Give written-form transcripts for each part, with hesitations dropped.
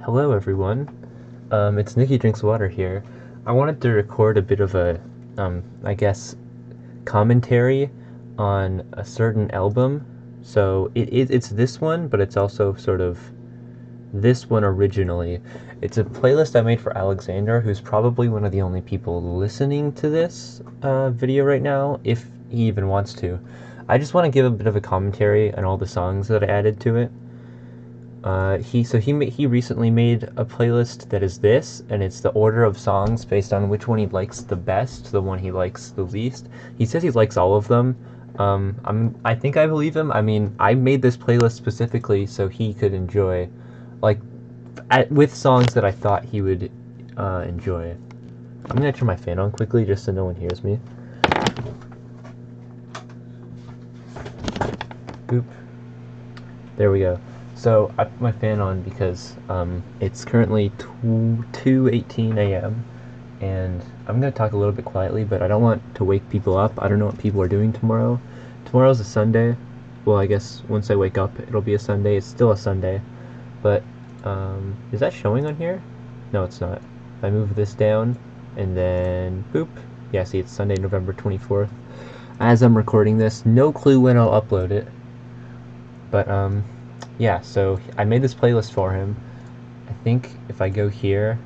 Hello everyone, it's Nicky Drinks Water here. I wanted to record a bit of a, I guess, commentary on a certain album. So it's this one, but it's also sort of this one originally. It's a playlist I made for Alexander, who's probably one of the only people listening to this video right now, if he even wants to. I just want to give a bit of a commentary on all the songs that I added to it. He recently made a playlist that is this, and it's the order of songs based on which one he likes the best, the one he likes the least. He says he likes all of them. I think I believe him. I mean, I made this playlist specifically so he could enjoy, like, with songs that I thought he would enjoy. I'm gonna turn my fan on quickly just so no one hears me. Boop. There we go. So I put my fan on because it's currently 2:18 a.m. and I'm going to talk a little bit quietly, but I don't want to wake people up. I don't know what people are doing tomorrow. Tomorrow's a Sunday. Well, I guess once I wake up, it'll be a Sunday. It's still a Sunday. But is that showing on here? No, it's not. If I move this down and then boop. Yeah, see, it's Sunday, November 24th. As I'm recording this, no clue when I'll upload it. But yeah, so I made this playlist for him. I think if I go here,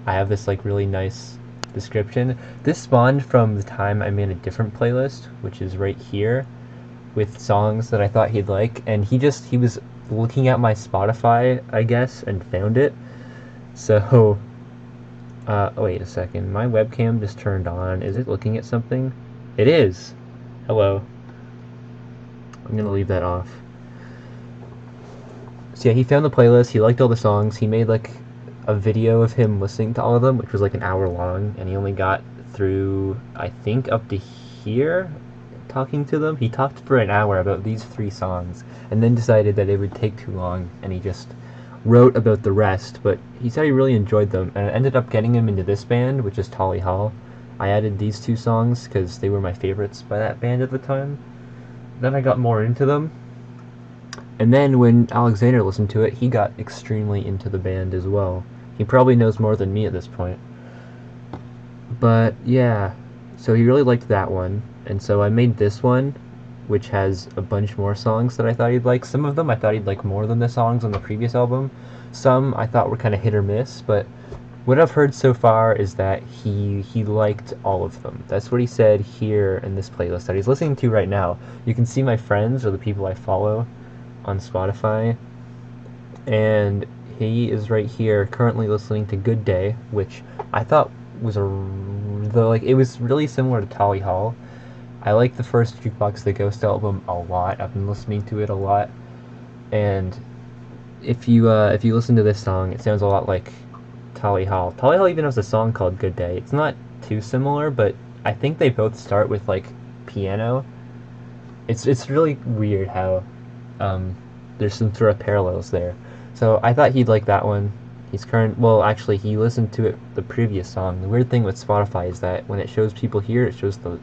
I have this like really nice description. This spawned from the time I made a different playlist, which is right here, with songs that I thought he'd like, and he was looking at my Spotify, I guess, and found it. So wait a second, my webcam just turned on. Is it looking at something? It is. Hello. I'm gonna leave that off. So yeah, he found the playlist, he liked all the songs, he made like a video of him listening to all of them, which was like an hour long, and he only got through, I think, up to here, talking to them. He talked for an hour about these 3 songs, and then decided that it would take too long, and he just wrote about the rest, but he said he really enjoyed them, and it ended up getting him into this band, which is Tolly Hall. I added these 2 songs because they were my favorites by that band at the time. Then I got more into them, and then when Alexander listened to it, he got extremely into the band as well. He probably knows more than me at this point. But yeah, so he really liked that one, and so I made this one, which has a bunch more songs that I thought he'd like. Some of them I thought he'd like more than the songs on the previous album. Some I thought were kind of hit or miss, but what I've heard so far is that he liked all of them. That's what he said here in this playlist that he's listening to right now. You can see my friends or the people I follow on Spotify, and he is right here currently listening to Good Day, which I thought was it was really similar to Tally Hall. I like the first Jukebox the Ghost album a lot. I've been listening to it a lot, and if you listen to this song, it sounds a lot like Tally Hall. Tally Hall even has a song called Good Day. It's not too similar, but I think they both start with like piano. It's really weird how there's some sort of parallels there. So I thought he'd like that one. Actually, he listened to it, the previous song. The weird thing with Spotify is that when it shows people here, it shows the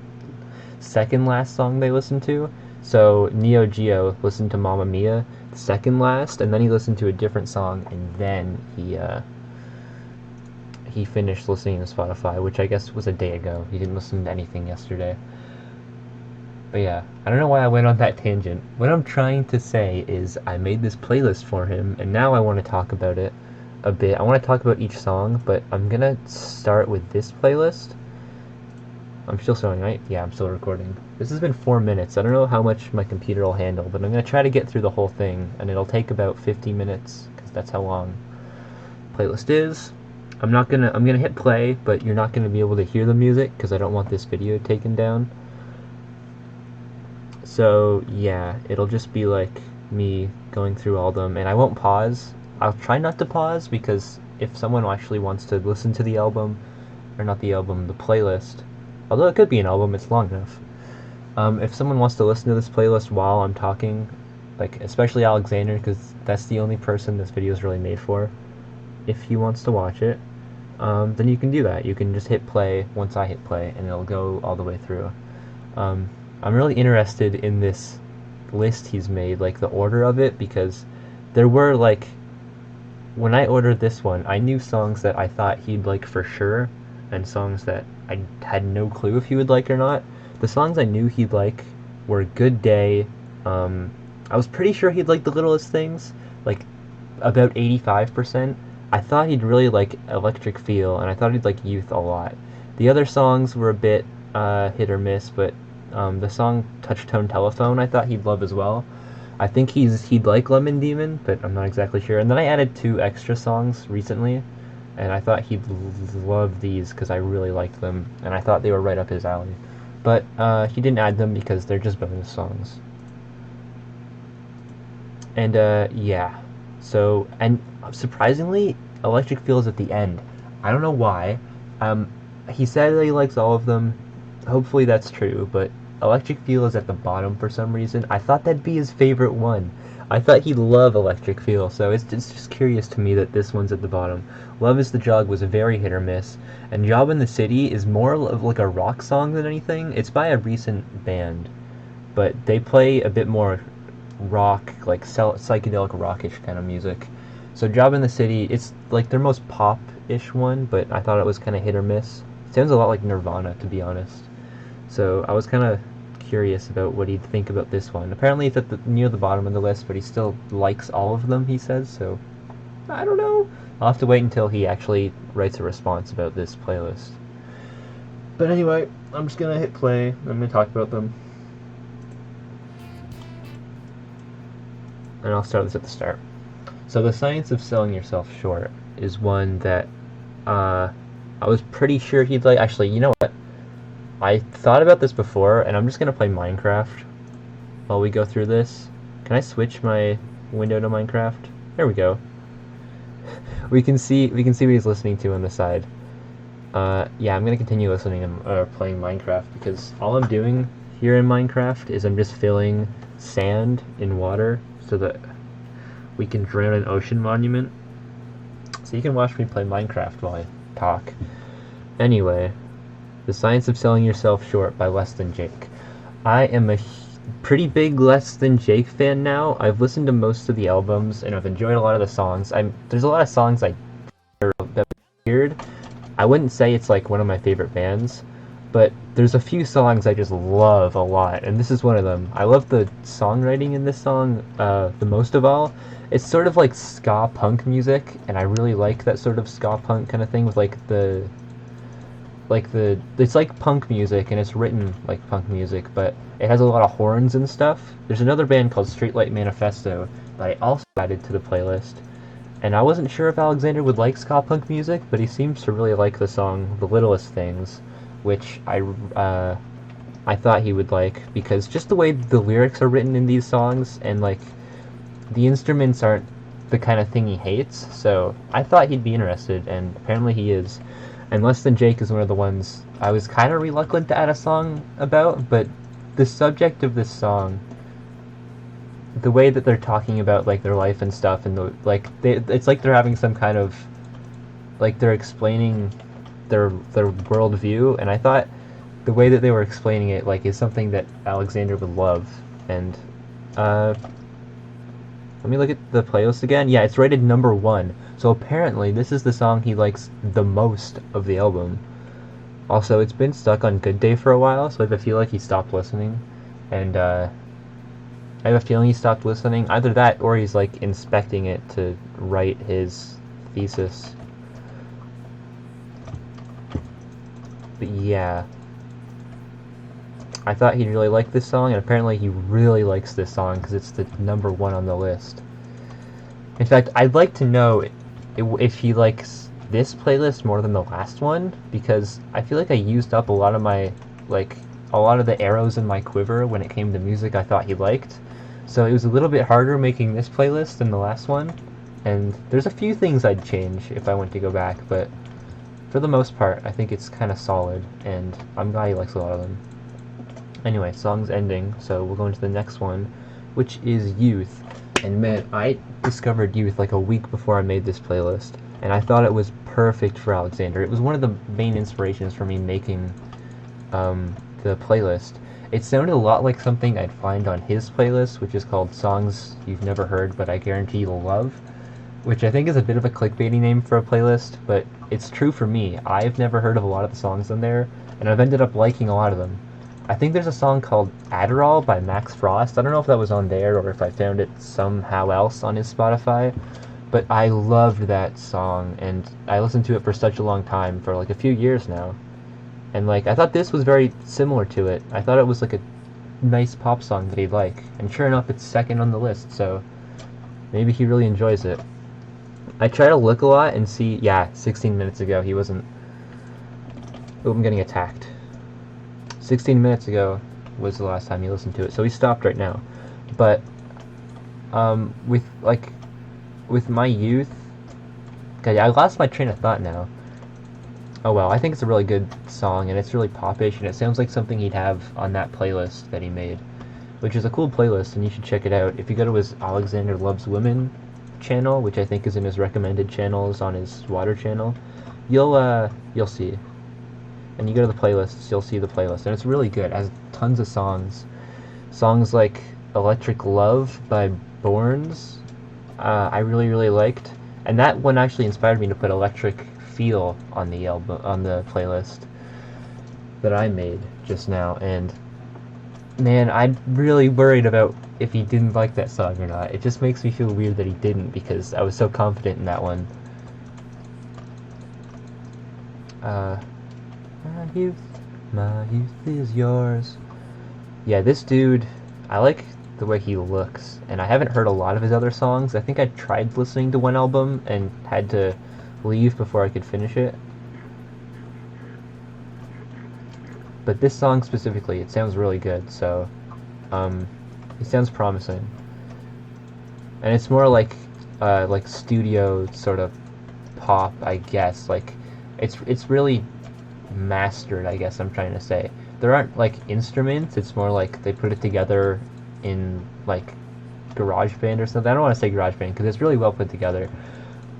second last song they listened to. So Neo Geo listened to Mamma Mia, the second last, and then he listened to a different song, and then he finished listening to Spotify, which I guess was a day ago. He didn't listen to anything yesterday. But yeah, I don't know why I went on that tangent. What I'm trying to say is I made this playlist for him, and now I want to talk about it a bit. I want to talk about each song, but I'm gonna start with this playlist. I'm still showing, right? Yeah, I'm still recording. This has been 4 minutes. I don't know how much my computer will handle, but I'm gonna try to get through the whole thing, and it'll take about 50 minutes, because that's how long the playlist is. I'm gonna hit play, but you're not gonna be able to hear the music, because I don't want this video taken down. So yeah, it'll just be like me going through all of them, and I won't pause. I'll try not to pause, because if someone actually wants to listen to the album, or not the album, the playlist, although it could be an album, it's long enough. If someone wants to listen to this playlist while I'm talking, like especially Alexander, because that's the only person this video is really made for, if he wants to watch it, then you can do that. You can just hit play once I hit play, and it'll go all the way through. I'm really interested in this list he's made, like the order of it, because there were like when I ordered this one, I knew songs that I thought he'd like for sure, and songs that I had no clue if he would like or not. The songs I knew he'd like were Good Day. Um, I was pretty sure he'd like The Littlest Things, like about 85%. I thought he'd really like Electric Feel, and I thought he'd like Youth a lot. The other songs were a bit hit or miss, but the song Touchtone Telephone I thought he'd love as well. I think he'd like Lemon Demon, but I'm not exactly sure. And then I added 2 extra songs recently, and I thought he'd love these because I really liked them, and I thought they were right up his alley. But he didn't add them because they're just bonus songs. And yeah, so and surprisingly, Electric Feel is at the end. I don't know why. Um, he said that he likes all of them. Hopefully that's true, but Electric Feel is at the bottom for some reason. I thought that'd be his favorite one. I thought he'd love Electric Feel, so it's just curious to me that this one's at the bottom. Love is the Drug was a very hit or miss, and Job in the City is more of like a rock song than anything. It's by a recent band, but they play a bit more rock, like psychedelic rockish kind of music. So Job in the City, it's like their most pop-ish one, but I thought it was kind of hit or miss. It sounds a lot like Nirvana, to be honest. So I was kind of curious about what he'd think about this one. Apparently it's at near the bottom of the list, but he still likes all of them, he says, so I don't know. I'll have to wait until he actually writes a response about this playlist. But anyway, I'm just going to hit play. I'm going to talk about them. And I'll start this at the start. So The Science of Selling Yourself Short is one that I was pretty sure he'd like. Actually, you know what? I thought about this before, and I'm just gonna play Minecraft while we go through this. Can I switch my window to Minecraft? There we go. we can see what he's listening to on the side. Yeah, I'm gonna continue listening or playing Minecraft because all I'm doing here in Minecraft is I'm just filling sand in water so that we can drown an ocean monument. So you can watch me play Minecraft while I talk. Anyway, The Science of Selling Yourself Short by Less Than Jake. I am a pretty big Less Than Jake fan now. I've listened to most of the albums and I've enjoyed a lot of the songs. There's a lot of songs that are weird. I wouldn't say it's like one of my favorite bands, but there's a few songs I just love a lot, and this is one of them. I love the songwriting in this song the most of all. It's sort of like ska punk music, and I really like that sort of ska punk kind of thing with it's like punk music, and it's written like punk music, but it has a lot of horns and stuff. There's another band called Streetlight Manifesto that I also added to the playlist, and I wasn't sure if Alexander would like ska punk music, but he seems to really like the song The Littlest Things, which I thought he would like, because just the way the lyrics are written in these songs, and like the instruments aren't the kind of thing he hates, so I thought he'd be interested, and apparently he is. And Less Than Jake is one of the ones I was kind of reluctant to add a song about, but the subject of this song, the way that they're talking about like their life and stuff, and it's like they're having some kind of, like they're explaining their worldview, and I thought the way that they were explaining it like is something that Alexander would love. And let me look at the playlist again. Yeah, it's rated number 1. So apparently this is the song he likes the most of the album. Also, it's been stuck on Good Day for a while, so I have a feel like he stopped listening. And I have a feeling he stopped listening. Either that or he's like inspecting it to write his thesis. But yeah, I thought he'd really like this song, and apparently he really likes this song because it's the number 1 on the list. In fact, I'd like to know if he likes this playlist more than the last one, because I feel like I used up a lot of the arrows in my quiver when it came to music I thought he liked. So it was a little bit harder making this playlist than the last one, and there's a few things I'd change if I went to go back, but for the most part, I think it's kind of solid, and I'm glad he likes a lot of them. Anyway, song's ending, so we'll go into the next one, which is Youth. And man, I discovered Youth like a week before I made this playlist, and I thought it was perfect for Alexander. It was one of the main inspirations for me making the playlist. It sounded a lot like something I'd find on his playlist, which is called Songs You've Never Heard But I Guarantee You'll Love. which I think is a bit of a clickbaity name for a playlist, but it's true for me. I've never heard of a lot of the songs on there, and I've ended up liking a lot of them. I think there's a song called Adderall by Max Frost. I don't know if that was on there or if I found it somehow else on his Spotify, but I loved that song, and I listened to it for such a long time, for like a few years now. And like, I thought this was very similar to it. I thought it was like a nice pop song that he'd like, and sure enough, it's second on the list, so maybe he really enjoys it. I try to look a lot and see, yeah, 16 minutes ago he wasn't. Oh, I'm getting attacked. 16 minutes ago was the last time he listened to it, so he stopped right now. But with my youth, okay, I lost my train of thought now. Oh well, I think it's a really good song, and it's really popish, and it sounds like something he'd have on that playlist that he made, which is a cool playlist, and you should check it out. If you go to his Alexander Loves Women channel, which I think is in his recommended channels on his Water channel, you'll see. And you go to the playlists, you'll see the playlist, and it's really good. It has tons of songs. Songs like Electric Love by Borns, I really, really liked. And that one actually inspired me to put Electric Feel on the album, on the playlist that I made just now. And man, I'm really worried about if he didn't like that song or not. It just makes me feel weird that he didn't, because I was so confident in that one. My youth is yours. Yeah, this dude, I like the way he looks, and I haven't heard a lot of his other songs. I think I tried listening to one album and had to leave before I could finish it. But this song specifically, it sounds really good, so it sounds promising. And it's more like studio sort of pop, I guess. Like it's really mastered, I guess I'm trying to say. There aren't like instruments, it's more like they put it together in like GarageBand or something. I don't want to say GarageBand because it's really well put together,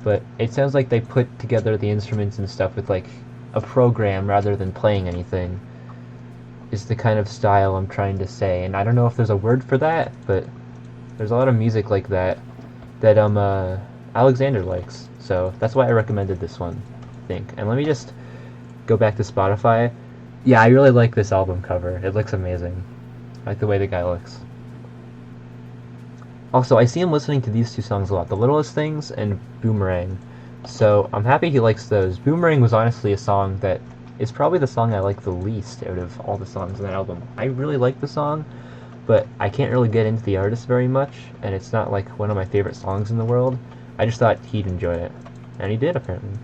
but it sounds like they put together the instruments and stuff with like a program rather than playing anything, is the kind of style I'm trying to say. And I don't know if there's a word for that, but there's a lot of music like that that Alexander likes, so that's why I recommended this one, I think. And let me just go back to Spotify. Yeah, I really like this album cover. It looks amazing. I like the way the guy looks. Also, I see him listening to these two songs a lot, The Littlest Things and Boomerang. So I'm happy he likes those. Boomerang was honestly a song that is probably the song I like the least out of all the songs on that album. I really like the song, but I can't really get into the artist very much, and it's not like one of my favorite songs in the world. I just thought he'd enjoy it, and he did apparently.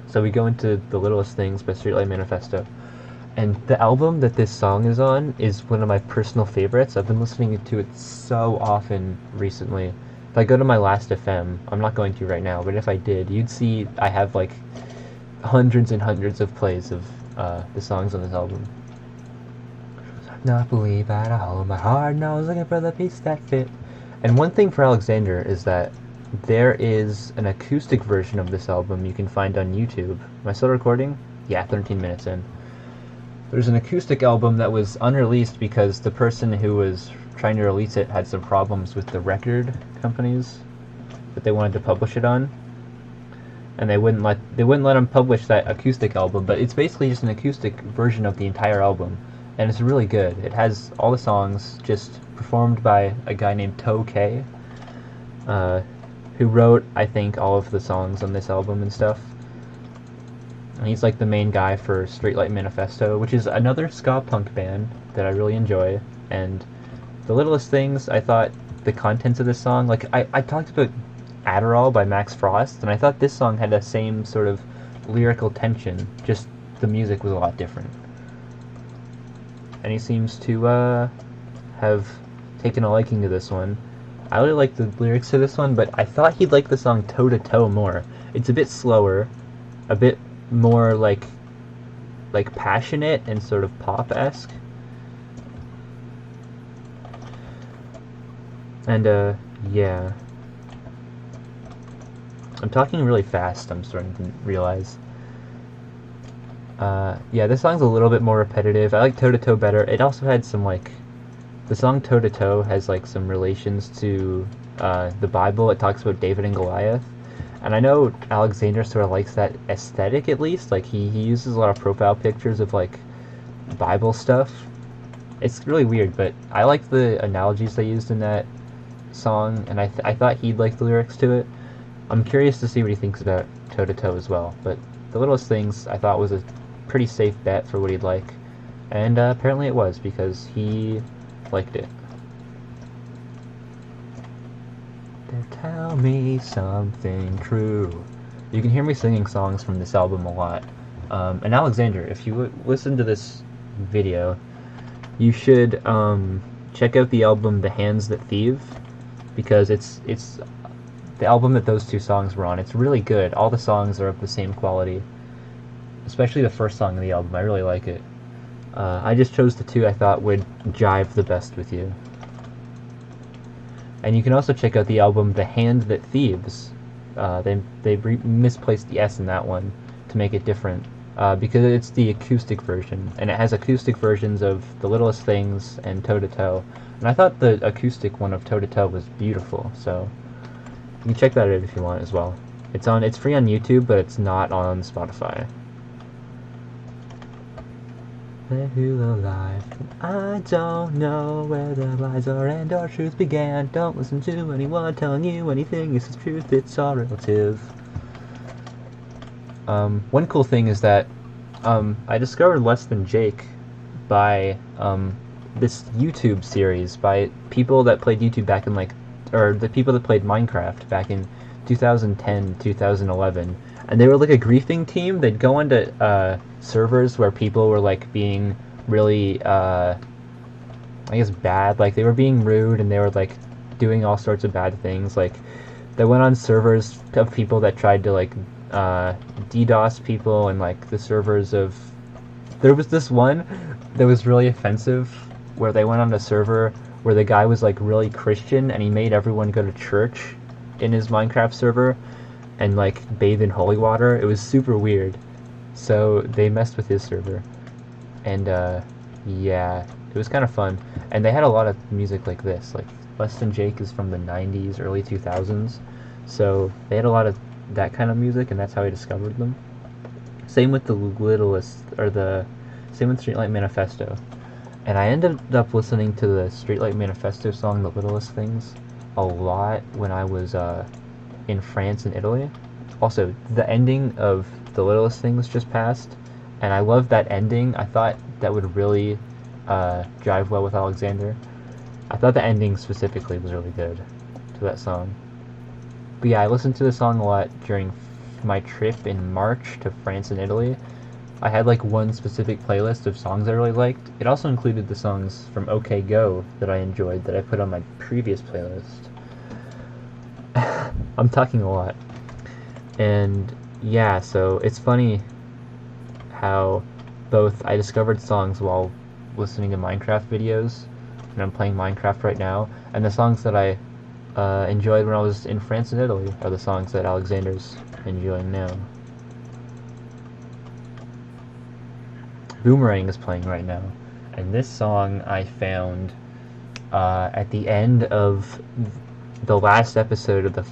So we go into The Littlest Things by Streetlight Manifesto. And the album that this song is on is one of my personal favorites. I've been listening to it so often recently. If I go to my Last FM, I'm not going to right now, but if I did, you'd see I have like hundreds and hundreds of plays of the songs on this album. Not believe at all, my heart knows, looking for the piece that fit. And one thing for Alexander is that there is an acoustic version of this album you can find on YouTube. Am I still recording? Yeah, 13 minutes in. There's an acoustic album that was unreleased because the person who was trying to release it had some problems with the record companies that they wanted to publish it on, and they wouldn't let him publish that acoustic album. But it's basically just an acoustic version of the entire album, and it's really good. It has all the songs just performed by a guy named Toe K, who wrote, I think, all of the songs on this album and stuff. And he's like the main guy for Streetlight Manifesto, which is another ska punk band that I really enjoy. And The Littlest Things, I thought the contents of this song, like I talked about Adderall by Max Frost, and I thought this song had the same sort of lyrical tension, just the music was a lot different. And he seems to have taken a liking to this one. I really like the lyrics to this one, but I thought he'd like the song Toe to Toe more. It's a bit slower, a bit more like passionate and sort of pop-esque. And yeah. I'm talking really fast, I'm starting to realize. Yeah, this song's a little bit more repetitive. I like Toe to Toe better. It also had some like, the song Toe to Toe has like some relations to the Bible. It talks about David and Goliath, And I know Alexander sort of likes that aesthetic, at least. Like, he uses a lot of profile pictures of, like, Bible stuff. It's really weird, but I like the analogies they used in that song, and I thought he'd like the lyrics to it. I'm curious to see what he thinks about Toe to Toe as well, but The Littlest Things I thought was a pretty safe bet for what he'd like, and apparently it was, because he liked it. Tell me something true. You can hear me singing songs from this album a lot. And Alexander, if you listen to this video, you should check out the album The Hands That Thieve, because it's the album that those two songs were on. It's really good. All the songs are of the same quality, especially the first song of the album. I really like it. I just chose the two I thought would jive the best with you. And you can also check out the album The Hand That Thieves. They misplaced the S in that one to make it different, because it's the acoustic version, and it has acoustic versions of The Littlest Things and Toe to Toe. And I thought the acoustic one of Toe to Toe was beautiful, so you can check that out if you want as well. It's free on YouTube, but it's not on Spotify. Who alive? I don't know where the lies are and our truth began. Don't listen to anyone telling you anything. This is truth, it's all relative. One cool thing is that I discovered Less Than Jake by this YouTube series by people that played YouTube back in or the people that played Minecraft back in 2010, 2011. And they were like a griefing team. They'd go onto servers where people were like being really, I guess, bad. Like, they were being rude, and they were like doing all sorts of bad things. Like, they went on servers of people that tried to like DDoS people, and like the servers of. There was this one that was really offensive, where they went on a server where the guy was like really Christian, and he made everyone go to church in his Minecraft server and like bathe in holy water. It was super weird. So they messed with his server, and yeah, it was kind of fun. And they had a lot of music like this. Like, Less Than Jake is from the 90s, early 2000s, so they had a lot of that kind of music, and that's how I discovered them. Same with the Littlest, same with Streetlight Manifesto. And I ended up listening to the Streetlight Manifesto song, The Littlest Things, a lot when I was in France and Italy. Also, the ending of The Littlest Things just passed, and I love that ending. I thought that would really jive well with Alexander. I thought the ending specifically was really good to that song. But yeah, I listened to the song a lot during my trip in March to France and Italy. I had like one specific playlist of songs I really liked. It also included the songs from OK Go that I enjoyed that I put on my previous playlist. I'm talking a lot. And yeah, so it's funny how both I discovered songs while listening to Minecraft videos, and I'm playing Minecraft right now, and the songs that I enjoyed when I was in France and Italy are the songs that Alexander's enjoying now. Boomerang is playing right now, and this song I found at the end of the last episode of the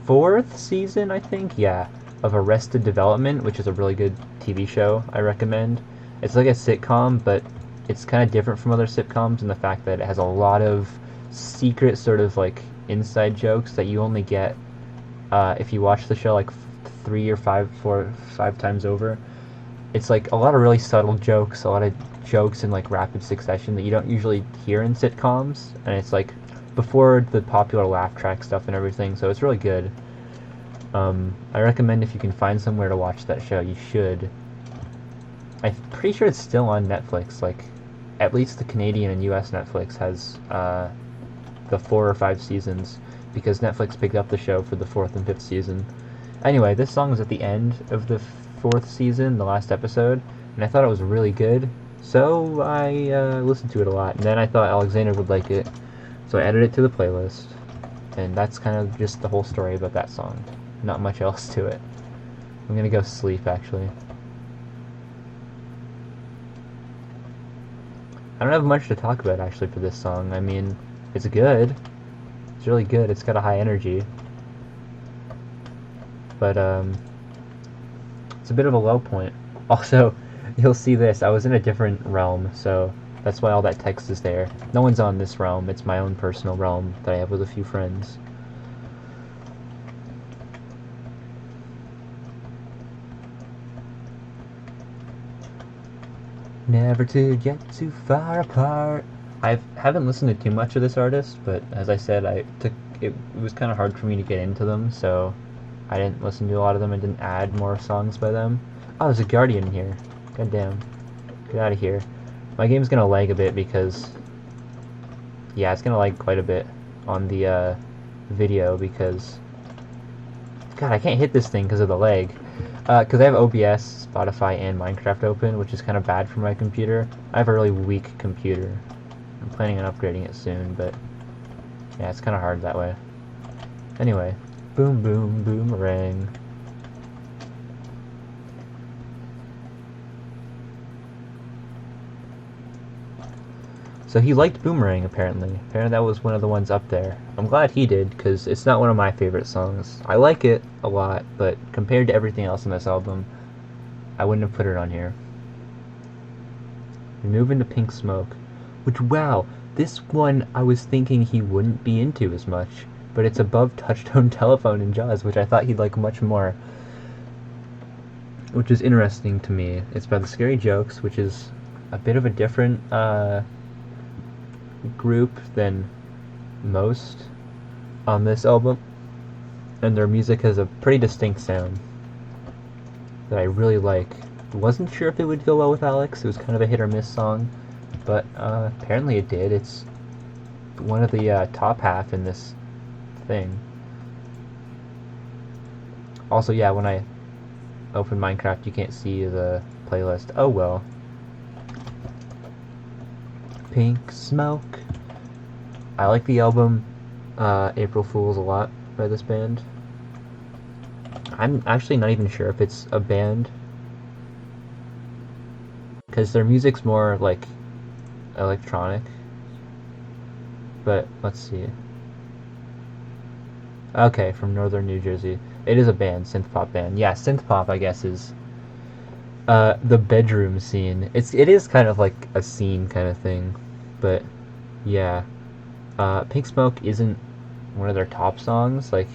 4th season, I think, yeah, of Arrested Development, which is a really good TV show I recommend. It's like a sitcom, but it's kind of different from other sitcoms in the fact that it has a lot of secret sort of like inside jokes that you only get if you watch the show like 5 times over. It's like a lot of really subtle jokes, a lot of jokes in like rapid succession that you don't usually hear in sitcoms, and it's like before the popular laugh track stuff and everything, so it's really good. I recommend if you can find somewhere to watch that show, you should. I'm pretty sure it's still on Netflix, like at least the Canadian and US Netflix has the 4 or 5 seasons, because Netflix picked up the show for the 4th and 5th season. Anyway, this song is at the end of the 4th season, the last episode, and I thought it was really good, so I listened to it a lot, and then I thought Alexander would like it, so I added it to the playlist, and that's kind of just the whole story about that song. Not much else to it. I'm gonna go sleep, actually. I don't have much to talk about, actually, for this song. I mean, it's good. It's really good. It's got a high energy. but it's a bit of a low point. Also, you'll see this. I was in a different realm, so that's why all that text is there. No one's on this realm. It's my own personal realm that I have with a few friends. Never to get too far apart. I haven't listened to too much of this artist, but as I said, it was kind of hard for me to get into them, so I didn't listen to a lot of them and didn't add more songs by them. Oh, there's a Guardian here. God damn. Get out of here. My game's gonna lag a bit because... yeah, it's gonna lag quite a bit on the video because... God, I can't hit this thing because of the lag. Because I have OBS, Spotify, and Minecraft open, which is kind of bad for my computer. I have a really weak computer. I'm planning on upgrading it soon, but... yeah, it's kind of hard that way. Anyway. Boom, boom, boomerang. So he liked Boomerang, apparently. Apparently that was one of the ones up there. I'm glad he did, because it's not one of my favorite songs. I like it a lot, but compared to everything else on this album, I wouldn't have put it on here. We move into Pink Smoke, which, wow, this one I was thinking he wouldn't be into as much, but it's above Touchtone Telephone and Jaws, which I thought he'd like much more. Which is interesting to me. It's by the Scary Jokes, which is a bit of a different, group than most on this album, and their music has a pretty distinct sound that I really like. Wasn't sure if it would go well with Alex. It was kind of a hit or miss song, but apparently it did. It's one of the top half in this thing. Also, yeah, when I open Minecraft you can't see the playlist. Oh well. Pink Smoke. I like the album April Fools a lot by this band. I'm actually not even sure if it's a band, because their music's more like electronic. But let's see. Okay, from Northern New Jersey. It is a band, synth pop band. Yeah, synth pop I guess is the bedroom scene. It is kind of like a scene kind of thing. But yeah, Pink Smoke isn't one of their top songs. Like,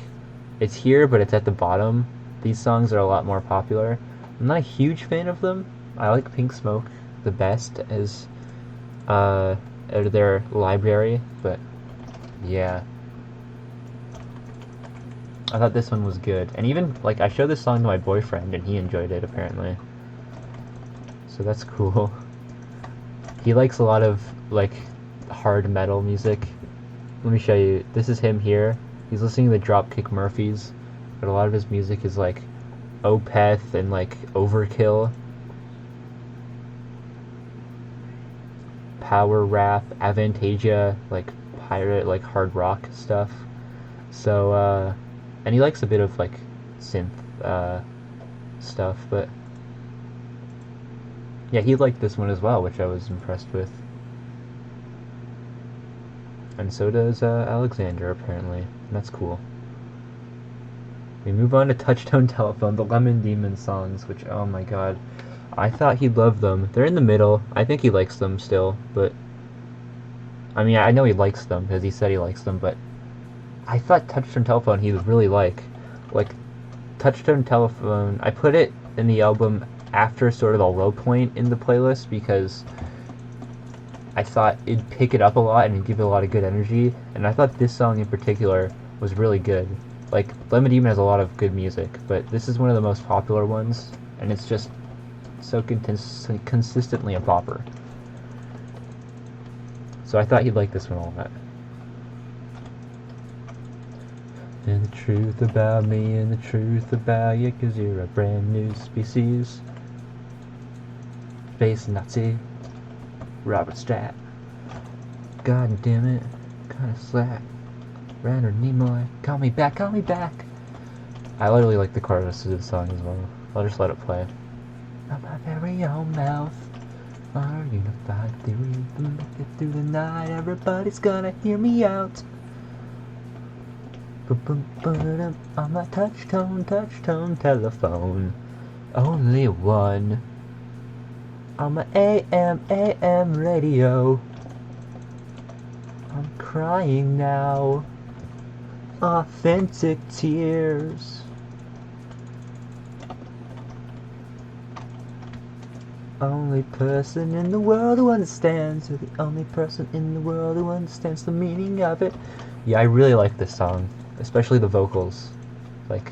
it's here, but it's at the bottom. These songs are a lot more popular. I'm not a huge fan of them. I like Pink Smoke the best as out of their library, but yeah. I thought this one was good. And even, like, I showed this song to my boyfriend, and he enjoyed it, apparently. So that's cool. He likes a lot of, like, hard metal music. Let me show you. This is him here. He's listening to the Dropkick Murphys, but a lot of his music is, like, Opeth and, like, Overkill. Power rap, Avantasia, like, pirate, like, hard rock stuff. So, and he likes a bit of, like, synth, stuff, but yeah, he liked this one as well, which I was impressed with. And so does Alexander, apparently. And that's cool. We move on to Touchtone Telephone, the Lemon Demon songs, which, oh my god. I thought he'd love them. They're in the middle. I think he likes them still, but... I mean, I know he likes them, because he said he likes them, but... I thought Touchtone Telephone he would really like. Like, Touchtone Telephone... I put it in the album after sort of the low point in the playlist, because I thought it'd pick it up a lot and it'd give it a lot of good energy, and I thought this song in particular was really good. Like, Lemon Demon has a lot of good music, but this is one of the most popular ones, and it's just so consistently a popper. So I thought he'd like this one a lot. And the truth about me and the truth about you, 'cause you're a brand new species. Space Nazi, Robert Strapp. God damn it, kinda slack. Leonard Nimoy, call me back, call me back. I literally like the chorus of this song as well. I'll just let it play. On my very own mouth, our unified theory, make it through the night. Everybody's gonna hear me out. On my touch tone telephone. Only one. On my AM radio. I'm crying now. Authentic tears. Only person in the world who understands. You're the only person in the world who understands the meaning of it. Yeah, I really like this song, especially the vocals. Like,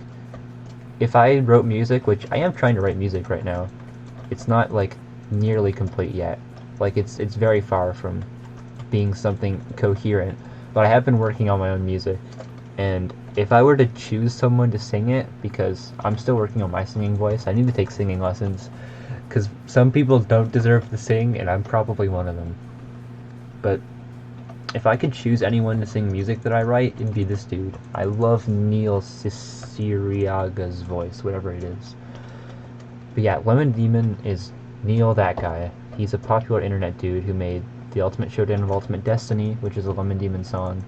if I wrote music, which I am trying to write music right now, it's not like nearly complete yet. Like, it's very far from being something coherent. But I have been working on my own music, and if I were to choose someone to sing it, because I'm still working on my singing voice, I need to take singing lessons. Because some people don't deserve to sing, and I'm probably one of them. But if I could choose anyone to sing music that I write, it'd be this dude. I love Neil Cicieraga's voice, whatever it is. But yeah, Lemon Demon is Neil that guy. He's a popular internet dude who made The Ultimate Showdown of Ultimate Destiny, which is a Lemon Demon song,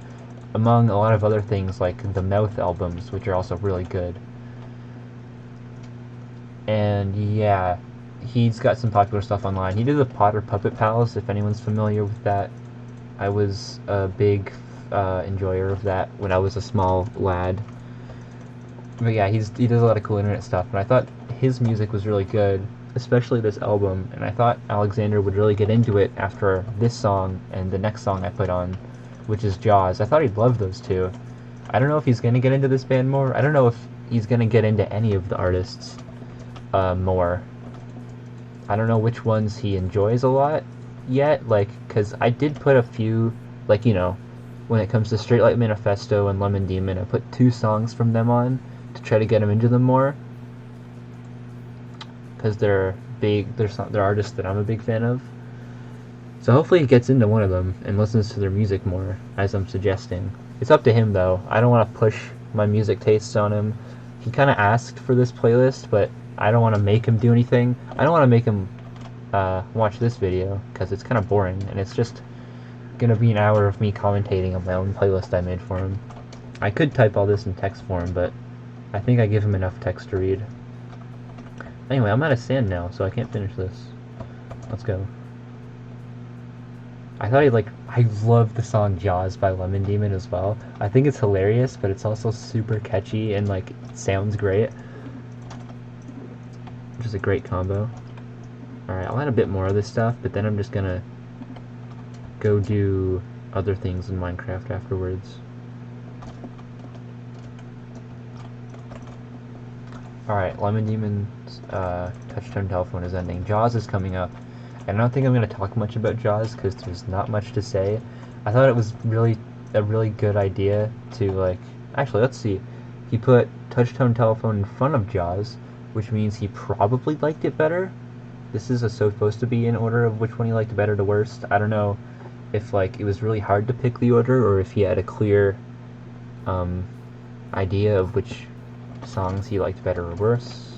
among a lot of other things like the Mouth albums, which are also really good. And yeah, he's got some popular stuff online. He did the Potter Puppet Palace, if anyone's familiar with that. I was a big enjoyer of that when I was a small lad. But yeah, he does a lot of cool internet stuff, and I thought his music was really good, especially this album, and I thought Alexander would really get into it after this song and the next song I put on, which is Jaws. I thought he'd love those two. I don't know if he's going to get into this band more. I don't know if he's going to get into any of the artists more. I don't know which ones he enjoys a lot yet, like, because I did put a few, like, you know, when it comes to Straight Light Manifesto and Lemon Demon, I put 2 songs from them on to try to get him into them more, because they're artists that I'm a big fan of. So hopefully he gets into one of them and listens to their music more, as I'm suggesting. It's up to him, though. I don't want to push my music tastes on him. He kind of asked for this playlist, but I don't want to make him do anything. I don't want to make him watch this video, because it's kind of boring, and it's just going to be an hour of me commentating on my own playlist I made for him. I could type all this in text form, but I think I give him enough text to read. Anyway, I'm out of sand now, so I can't finish this. Let's go. I love the song Jaws by Lemon Demon as well. I think it's hilarious, but it's also super catchy and, like, it sounds great. Which is a great combo. Alright, I'll add a bit more of this stuff, but then I'm just gonna go do other things in Minecraft afterwards. Alright, Lemon Demon's Touchtone Telephone is ending. Jaws is coming up. And I don't think I'm going to talk much about Jaws, because there's not much to say. I thought it was a really good idea to, like... Actually, let's see. He put Touchtone Telephone in front of Jaws, which means he probably liked it better. This is supposed to be in order of which one he liked better to worst. I don't know if, like, it was really hard to pick the order, or if he had a clear idea of which songs he liked better or worse.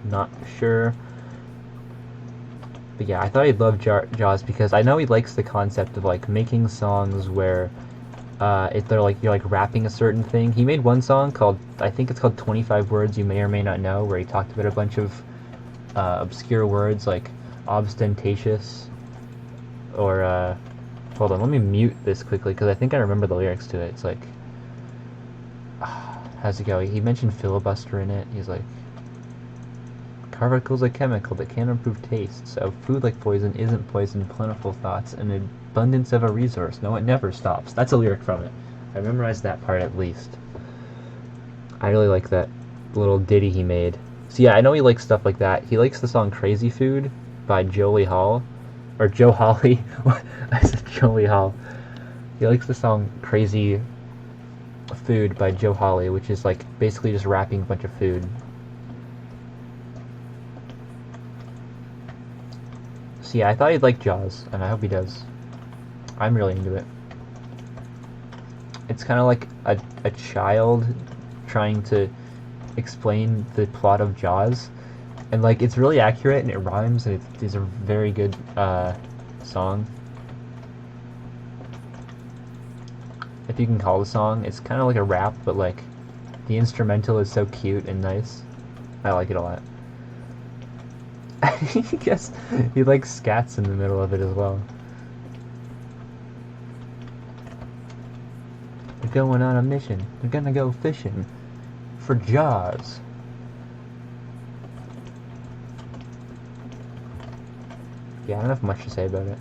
Not sure. But yeah, I thought he'd love Jaws, because I know he likes the concept of, like, making songs where you're like rapping a certain thing. He made one song called, I think it's called 25 Words You May or May Not Know, where he talked about a bunch of obscure words like ostentatious, or hold on, let me mute this quickly, because I think I remember the lyrics to it. It's like, how's it go? He mentioned filibuster in it. He's like, Carvacle's a chemical that can improve tastes. A food like poison isn't poison. Plentiful thoughts, an abundance of a resource. No, it never stops. That's a lyric from it. I memorized that part at least. I really like that little ditty he made. So yeah, I know he likes stuff like that. He likes the song Crazy Food by Jolie Hall. Or Joe Holly. I said Jolie Hall. He likes the song Crazy Food by Joe Holly, which is like basically just rapping a bunch of food. So yeah, I thought he'd like Jaws, and I hope he does. I'm really into it. It's kind of like a child trying to explain the plot of Jaws, and like it's really accurate and it rhymes, and it's a very good song. if you can call the song. It's kind of like a rap, but like the instrumental is so cute and nice. I like it a lot. I guess he like scats in the middle of it as well. They're going on a mission. They're gonna go fishing for jaws. Yeah, I don't have much to say about it.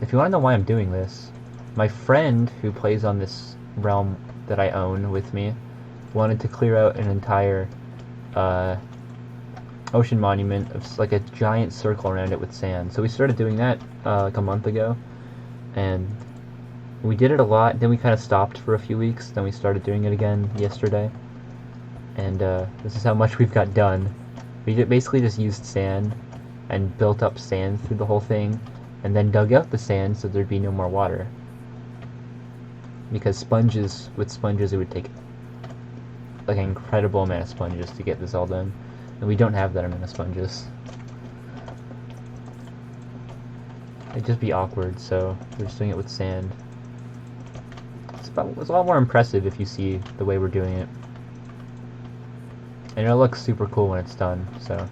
If you want to know why I'm doing this, my friend who plays on this realm that I own with me wanted to clear out an entire ocean monument of like a giant circle around it with sand. So we started doing that like a month ago, and we did it a lot. Then we kind of stopped for a few weeks. Then we started doing it again yesterday, and this is how much we've got done. We basically just used sand and built up sand through the whole thing, and then dug out the sand so there'd be no more water. Because with sponges it would take like an incredible amount of sponges to get this all done, and we don't have that amount of sponges. It'd just be awkward, so we're just doing it with sand. It's a lot more impressive if you see the way we're doing it. And it'll look super cool when it's done, so.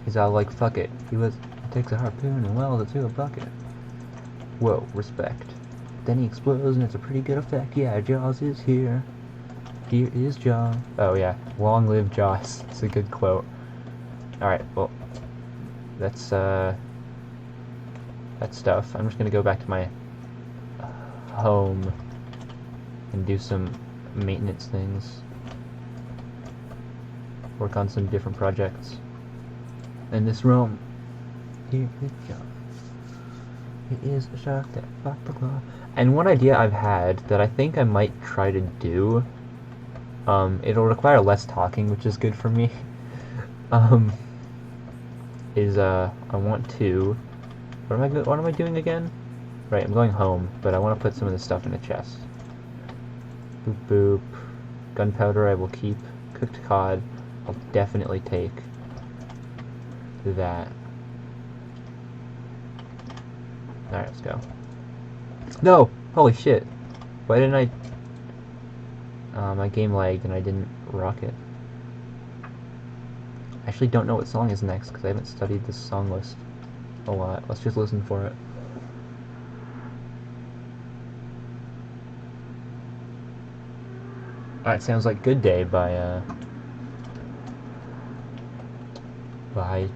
He's all like, fuck it. He takes a harpoon and welds it to a bucket. Whoa, respect. Then he explodes and it's a pretty good effect. Yeah, Jaws is here. Here is Jaws. Oh yeah, long live Jaws. It's a good quote. Alright, well, that's that stuff. I'm just gonna go back to my home and do some maintenance things. Work on some different projects. In this room, here is Jaws. It is a shark that fought the claw. And one idea I've had that I think I might try to do, it'll require less talking, which is good for me, is, I want to, what am I doing again? Right, I'm going home, but I want to put some of this stuff in the chest. Boop boop. Gunpowder I will keep. Cooked cod I'll definitely take. That. Alright, let's go. No! Holy shit. Why didn't I... my game lagged and I didn't rock it. I actually don't know what song is next because I haven't studied this song list a lot. Let's just listen for it. Alright, sounds like Good Day by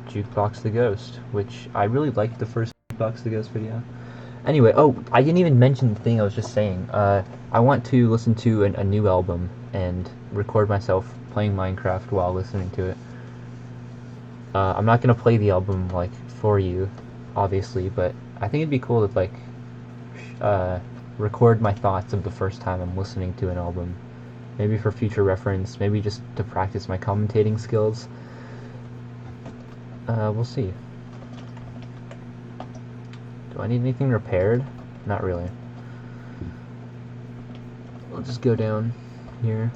Jukebox the Ghost, which I really liked the first Jukebox the Ghost video. Anyway, oh, I didn't even mention the thing I was just saying. I want to listen to a new album and record myself playing Minecraft while listening to it. I'm not gonna play the album, like, for you, obviously, but I think it'd be cool to, like, record my thoughts of the first time I'm listening to an album. Maybe for future reference, maybe just to practice my commentating skills. We'll see. Do I need anything repaired? Not really. I'll just go down here.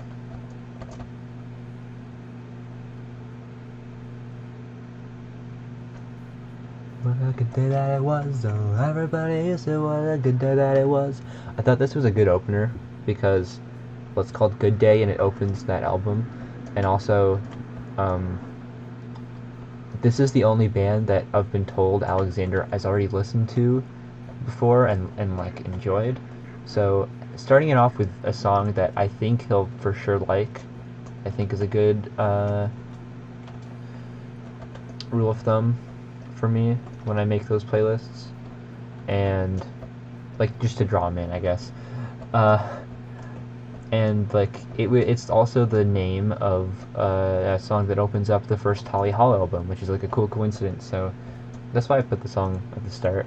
What a good day that it was, oh, everybody used to, what a good day that it was. I thought this was a good opener, because, well, it's called Good Day, and it opens that album, and also, this is the only band that I've been told Alexander has already listened to before and like enjoyed. So starting it off with a song that I think he'll for sure like, I think is a good rule of thumb for me when I make those playlists, and like just to draw him in, I guess. And like it's also the name of a song that opens up the first Holly Hall album, which is like a cool coincidence. So that's why I put the song at the start.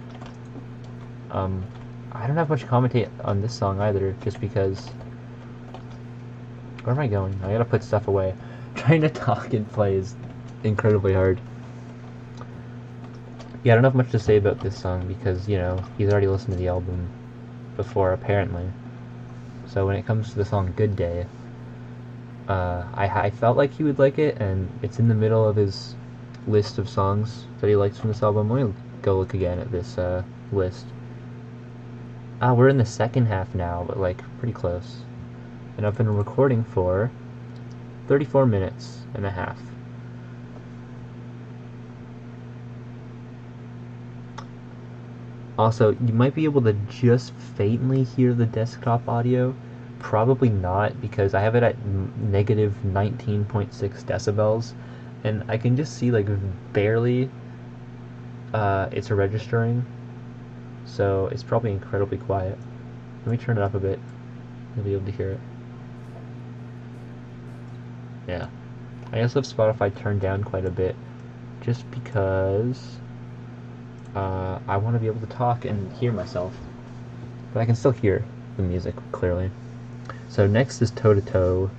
I don't have much to commentate on this song either, just because. Where am I going? I gotta put stuff away. Trying to talk and play is incredibly hard. Yeah, I don't have much to say about this song because, you know, he's already listened to the album before, apparently. So when it comes to the song Good Day, I felt like he would like it, and it's in the middle of his list of songs that he likes from this album. Let me go look again at this list. We're in the second half now, but like pretty close. And I've been recording for 34 minutes and a half. Also, you might be able to just faintly hear the desktop audio. Probably not, because I have it at negative 19.6 decibels, and I can just see like barely it's registering, so it's probably incredibly quiet. Let me turn it up a bit. You'll be able to hear it. Yeah. I also have Spotify turned down quite a bit, just because I want to be able to talk and hear myself. But I can still hear the music clearly. So next is Toe to Toe,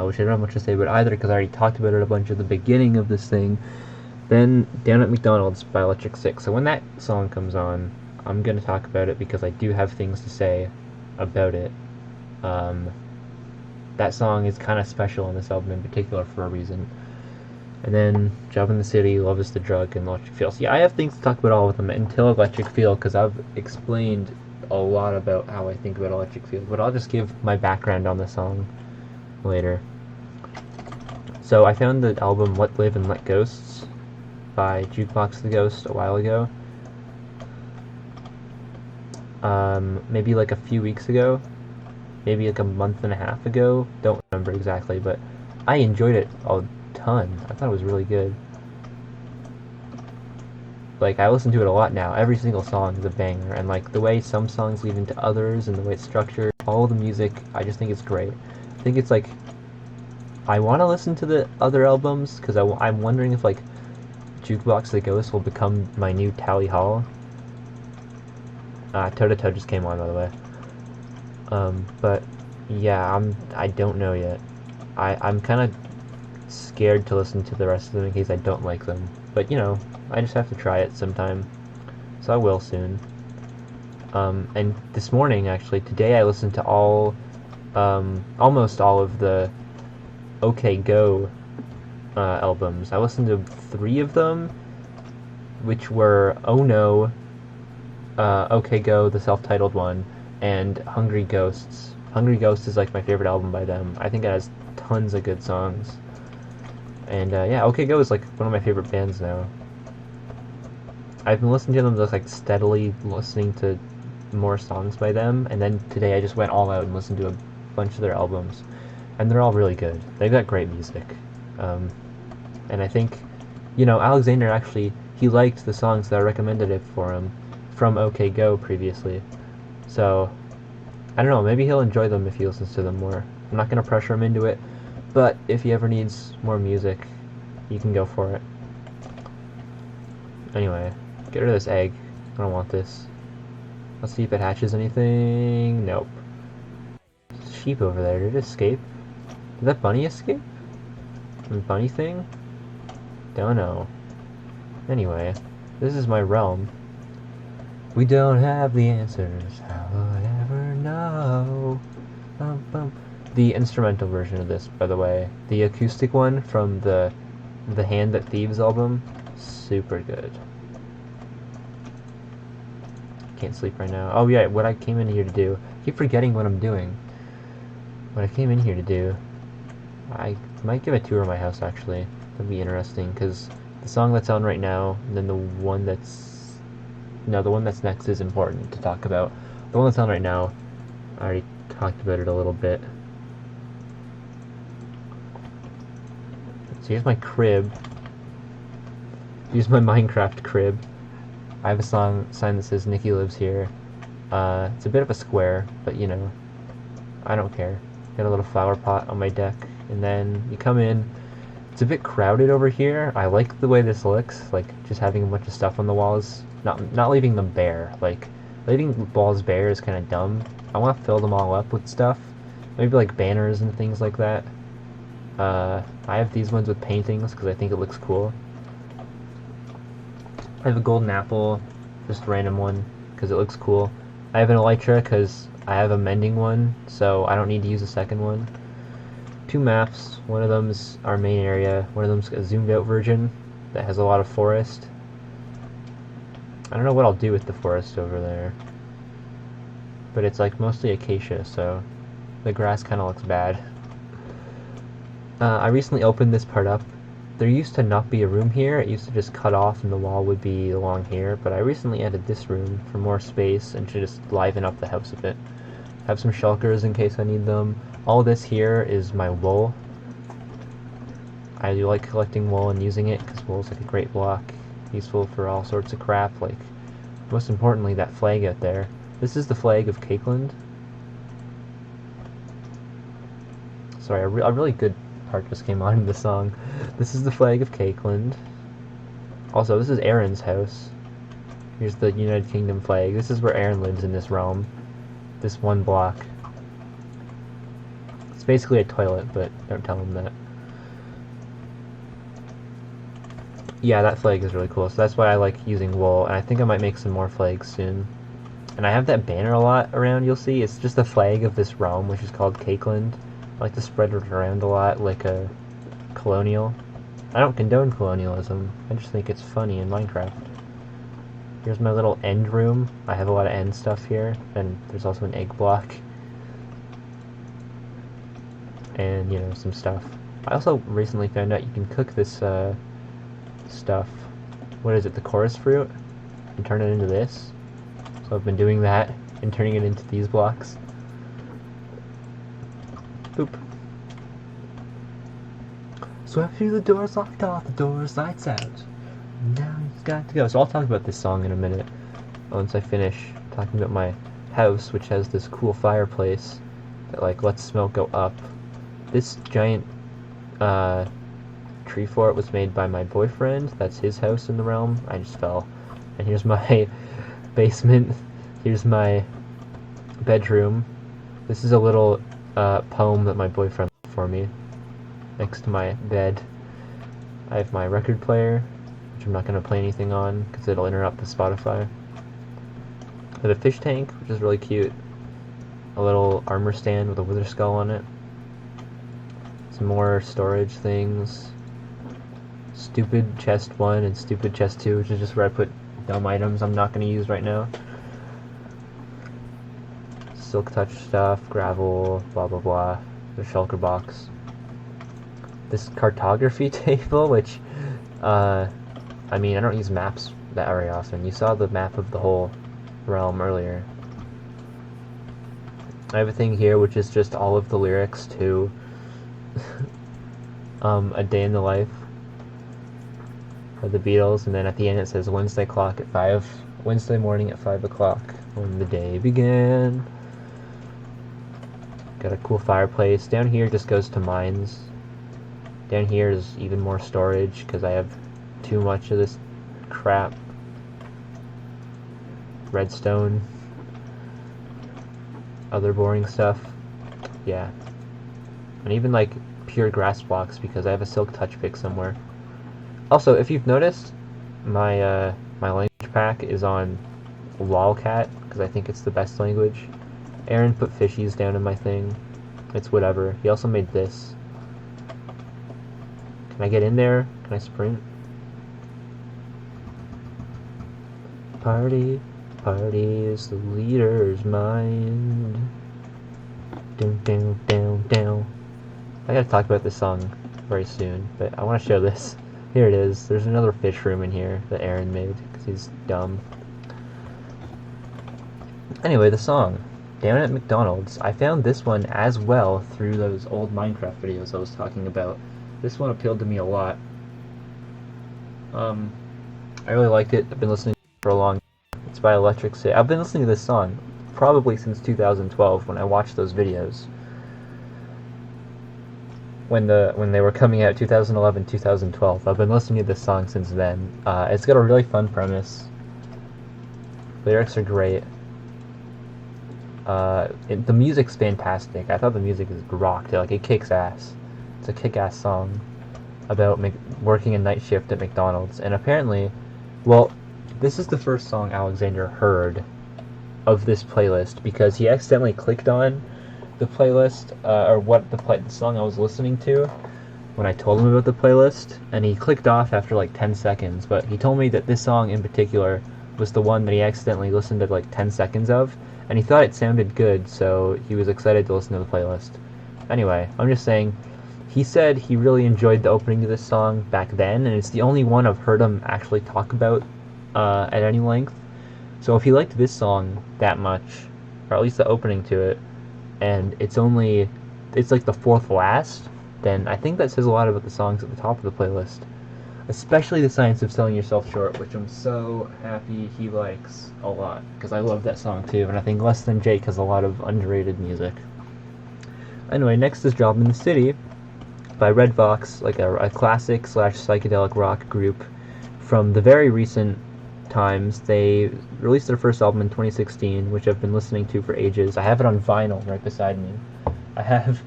which I don't have much to say about either because I already talked about it a bunch at the beginning of this thing. Then Down at McDonald's by Electric Six. So when that song comes on, I'm going to talk about it because I do have things to say about it. That song is kind of special on this album in particular for a reason. And then Job in the City, Love is the Drug, and Electric Feel. So yeah, I have things to talk about all of them until Electric Feel because I've explained a lot about how I think about Electric Feel. But I'll just give my background on the song later. So I found the album Let Live and Let Ghosts by Jukebox the Ghost a while ago. Maybe like a few weeks ago. Maybe like a month and a half ago. Don't remember exactly, but I enjoyed it a ton. I thought it was really good. Like, I listen to it a lot now. Every single song is a banger, and like the way some songs lead into others and the way it's structured, all the music, I just think it's great. I think it's like, I want to listen to the other albums because I'm wondering if like Jukebox the Ghost will become my new Tally Hall. Toe to Toe just came on, by the way. But yeah, I don't know yet. I'm kind of scared to listen to the rest of them in case I don't like them. But you know, I just have to try it sometime. So I will soon. And this morning, actually, today I listened to almost all of the OK Go albums. I listened to 3 of them, which were Oh No, OK Go, the self-titled one, and Hungry Ghosts. Hungry Ghosts is like my favorite album by them. I think it has tons of good songs. And yeah, OK Go is like one of my favorite bands now. I've been listening to them just like steadily listening to more songs by them, and then today I just went all out and listened to a bunch of their albums. And they're all really good. They've got great music. And I think, you know, Alexander actually, he liked the songs that I recommended it for him from OK Go previously. So, I don't know, maybe he'll enjoy them if he listens to them more. I'm not going to pressure him into it, but if he ever needs more music, you can go for it. Anyway, get rid of this egg. I don't want this. Let's see if it hatches anything. Nope. Sheep over there. Did it escape? Did that bunny escape? The bunny thing? Don't know. Anyway, this is my realm. We don't have the answers. How will I ever know? Bum, bum. The instrumental version of this, by the way, the acoustic one from the Hand That Thieves album, super good. Can't sleep right now. Oh yeah, what I came in here to do. I keep forgetting what I'm doing. What I came in here to do. I might give a tour of my house actually. That'd be interesting because the song that's on right now, and then the one that's next is important to talk about. The one that's on right now, I already talked about it a little bit. So here's my crib. Here's my Minecraft crib. I have a sign that says Nicky lives here. It's a bit of a square, but you know, I don't care. Got a little flower pot on my deck, and then you come in. It's a bit crowded over here. I like the way this looks, like just having a bunch of stuff on the walls. Not leaving them bare. Like, leaving walls bare is kind of dumb. I want to fill them all up with stuff. Maybe like banners and things like that. I have these ones with paintings because I think it looks cool. I have a golden apple, just a random one, because it looks cool. I have an elytra because I have a mending one, so I don't need to use a second one. 2 maps. One of them's our main area. One of them's a zoomed out version that has a lot of forest. I don't know what I'll do with the forest over there. but it's like mostly acacia, so the grass kind of looks bad. I recently opened this part up. There used to not be a room here. It used to just cut off and the wall would be along here, but I recently added this room for more space and to just liven up the house a bit. Have some shulkers in case I need them. All this here is my wool. I do like collecting wool and using it because wool is like a great block, useful for all sorts of crap, like most importantly that flag out there. This is the flag of Cakeland. Sorry, a really good part just came on in the song. This is the flag of Cakeland. Also, this is Aaron's house. Here's the United Kingdom flag. This is where Aaron lives in this realm. This one block. It's basically a toilet, but don't tell him that. Yeah, that flag is really cool, so that's why I like using wool, and I think I might make some more flags soon. And I have that banner a lot around, you'll see. It's just the flag of this realm, which is called Cakeland. I like to spread it around a lot, like a colonial. I don't condone colonialism, I just think it's funny in Minecraft. Here's my little end room. I have a lot of end stuff here, and there's also an egg block. And, you know, some stuff. I also recently found out you can cook this, stuff. What is it, the chorus fruit? And turn it into this. So I've been doing that, and turning it into these blocks. Boop. Swept through the doors, locked off the doors, lights out. Now he's got to go. So I'll talk about this song in a minute. Once I finish talking about my house, which has this cool fireplace that like lets smoke go up. This giant tree fort was made by my boyfriend. That's his house in the realm. I just fell. And here's my basement. Here's my bedroom. This is a little poem that my boyfriend left for me next to my bed. I have my record player, which I'm not going to play anything on because it'll interrupt the Spotify. I have a fish tank, which is really cute. A little armor stand with a wither skull on it. Some more storage things. Stupid chest 1 and stupid chest 2, which is just where I put dumb items I'm not going to use right now. Silk touch stuff, gravel, blah blah blah. The shulker box. This cartography table, which, I mean, I don't use maps that very often. You saw the map of the whole realm earlier. I have a thing here which is just all of the lyrics to A Day in the Life of the Beatles, and then at the end it says Wednesday morning at 5 o'clock when the day began. Got a cool fireplace. Down here just goes to mines. Down here is even more storage because I have too much of this crap. Redstone. Other boring stuff. Yeah. And even like pure grass blocks because I have a silk touch pick somewhere. Also, if you've noticed, my my language pack is on lolcat because I think it's the best language. Aaron put fishies down in my thing. It's whatever. He also made this. Can I get in there? Can I sprint? Party is the leader's mind. Down, down, down, down. I gotta talk about this song very soon, but I want to show this. Here it is. There's another fish room in here that Aaron made because he's dumb. Anyway, the song. Down at McDonald's. I found this one as well through those old Minecraft videos I was talking about. This one appealed to me a lot. I really liked it. I've been listening to it for a long time. It's by Electric City. I've been listening to this song probably since 2012 when I watched those videos. When they were coming out, 2011, 2012. I've been listening to this song since then. It's got a really fun premise. Lyrics are great. The music's fantastic. I thought the music is rocked. Like, it kicks ass. It's a kick-ass song about working a night shift at McDonald's. And apparently, well, this is the first song Alexander heard of this playlist because he accidentally clicked on the playlist, or what the song I was listening to when I told him about the playlist, and he clicked off after like 10 seconds, but he told me that this song in particular was the one that he accidentally listened to like 10 seconds of, and he thought it sounded good, so he was excited to listen to the playlist. Anyway, I'm just saying, he said he really enjoyed the opening to this song back then, and it's the only one I've heard him actually talk about at any length. So if he liked this song that much, or at least the opening to it, and it's like the fourth last, then I think that says a lot about the songs at the top of the playlist. Especially The Science of Selling Yourself Short, which I'm so happy he likes a lot, because I love that song too, and I think Less Than Jake has a lot of underrated music. Anyway, next is Job in the City by Red Fox, like a classic slash psychedelic rock group from the very recent times. They released their first album in 2016, which I've been listening to for ages. I have it on vinyl right beside me. I have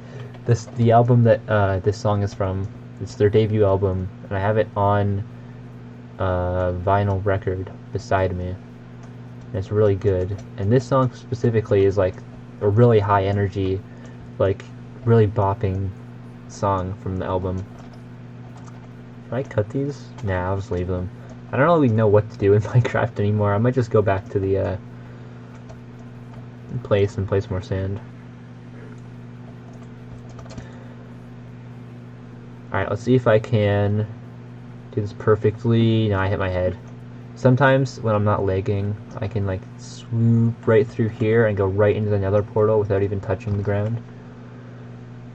the album that this song is from. It's their debut album, and I have it on vinyl record beside me. And it's really good. And this song specifically is like a really high energy, like really bopping song from the album. Can I cut these? Nah, I'll just leave them. I don't really know what to do in Minecraft anymore. I might just go back to the place and place more sand. Alright, let's see if I can do this perfectly. No, I hit my head. Sometimes when I'm not lagging, I can like swoop right through here and go right into the nether portal without even touching the ground.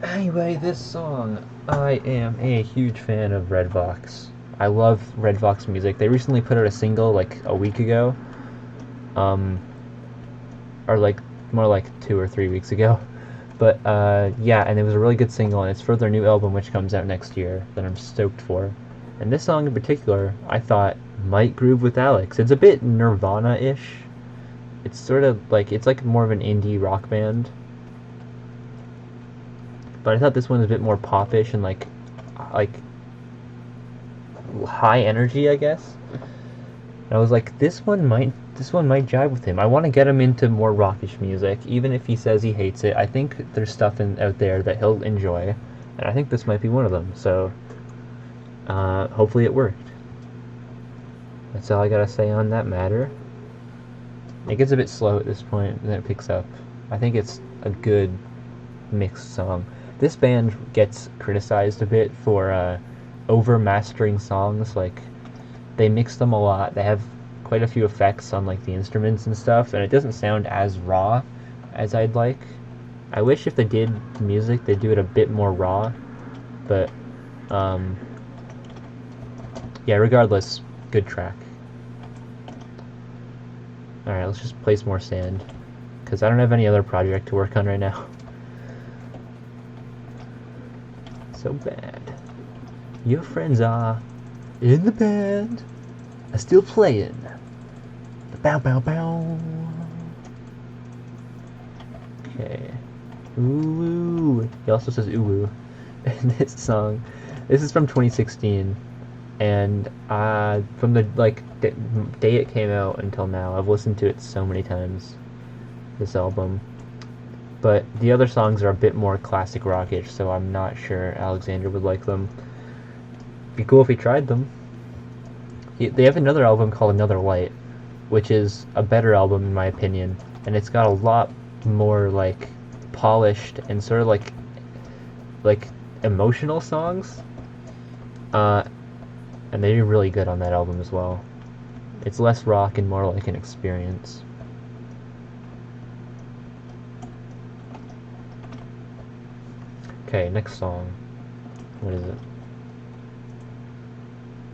Anyway, this song, I am a huge fan of Red Fox. I love Red Fox music. They recently put out a single like a week ago. Or like more like 2 or 3 weeks ago. But yeah, and it was a really good single, and it's for their new album, which comes out next year, that I'm stoked for. And this song in particular, I thought might groove with Alex. It's a bit Nirvana-ish. It's sort of like, it's like more of an indie rock band. But I thought this one was a bit more popish and like high energy, I guess. And I was like, this one might jive with him. I want to get him into more rockish music, even if he says he hates it. I think there's stuff out there that he'll enjoy, and I think this might be one of them. So hopefully it worked. That's all I gotta say on that matter. It gets a bit slow at this point, and then it picks up. I think it's a good mixed song. This band gets criticized a bit for over mastering songs. Like, they mix them a lot. They have quite a few effects on like the instruments and stuff, and it doesn't sound as raw as I'd like. I wish if they did music, they'd do it a bit more raw. But yeah, regardless, good track. Alright, let's just place more sand, because I don't have any other project to work on right now. So bad. Your friends are in the band, are still playing. Bow bow bow. Okay. Ooh. He also says ooh in this song. This is from 2016, and from the day it came out until now, I've listened to it so many times. This album. But the other songs are a bit more classic rockish, so I'm not sure Alexander would like them. Be cool if he tried them. They have another album called Another Light, which is a better album in my opinion, and it's got a lot more like polished and sort of like emotional songs. And they do really good on that album as well. It's less rock and more like an experience. Okay, next song. What is it?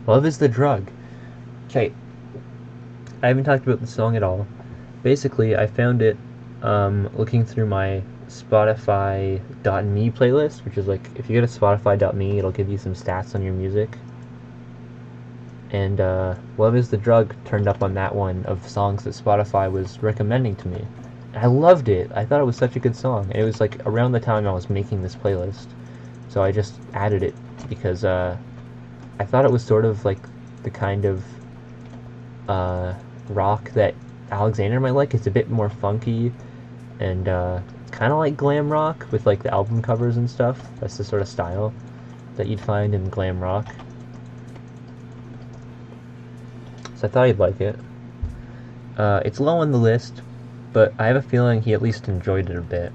Love is the Drug. Okay, I haven't talked about the song at all. Basically, I found it looking through my Spotify.me playlist, which is like, if you go to Spotify.me, it'll give you some stats on your music. And Love is the Drug turned up on that one of songs that Spotify was recommending to me. I loved it. I thought it was such a good song. And it was like around the time I was making this playlist. So I just added it because I thought it was sort of like the kind of rock that Alexander might like. It's a bit more funky and kind of like glam rock with like the album covers and stuff. That's the sort of style that you'd find in glam rock. So I thought he'd like it. It's low on the list but I have a feeling he at least enjoyed it a bit.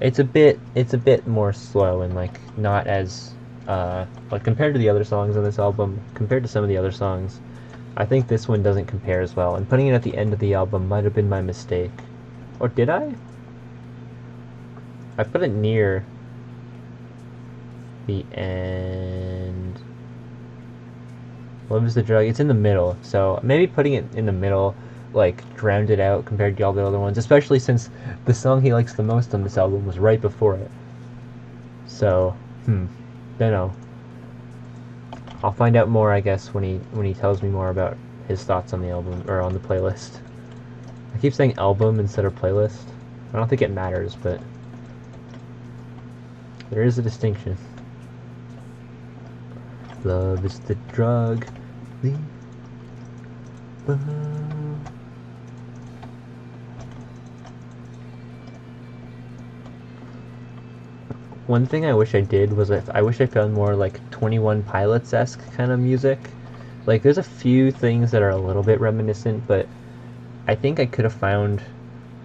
It's a bit more slow and like not as like compared to the other songs on this album, compared to some of the other songs, I think this one doesn't compare as well. And putting it at the end of the album might have been my mistake. Or did I? I put it near the end. Love is the drug. It's in the middle, so maybe putting it in the middle like drowned it out compared to all the other ones, especially since the song he likes the most on this album was right before it. So, don't know. I'll find out more, I guess, when he tells me more about his thoughts on the album or on the playlist. I keep saying album instead of playlist. I don't think it matters, but there is a distinction. Love is the drug. Leave. One thing I wish I did was I wish I found more like 21 Pilots-esque kind of music. Like there's a few things that are a little bit reminiscent, but I think I could have found